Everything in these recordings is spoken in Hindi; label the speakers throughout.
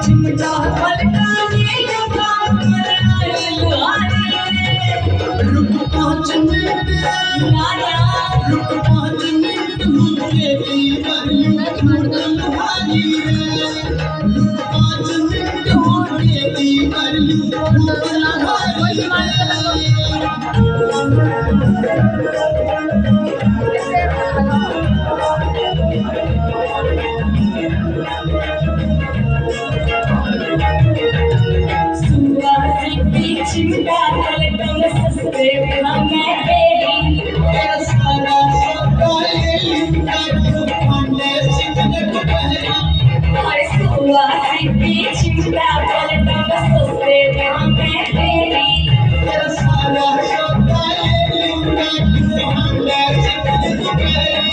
Speaker 1: चिमटा पलटाने लगा रुक 5 मिनट लाया रुक 5 मिनट मुझे भी बरलू भारी रुक 5 मिनट मुझे भी बरलू चिमटा पलटन सस्ते हमें तेरी तेरा सारा सौदा ले लूंगा तू फंडे सिगरेट बजरा हर सुआ सिद्धि चिमटा पलटन सस्ते हमें तेरी तेरा सारा सौदा ले लूंगा तू फंडे सिगरेट बजरा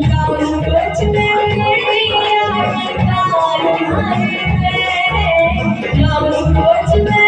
Speaker 1: लाऊं रोज में तेरी याद तार लाऊं रोज में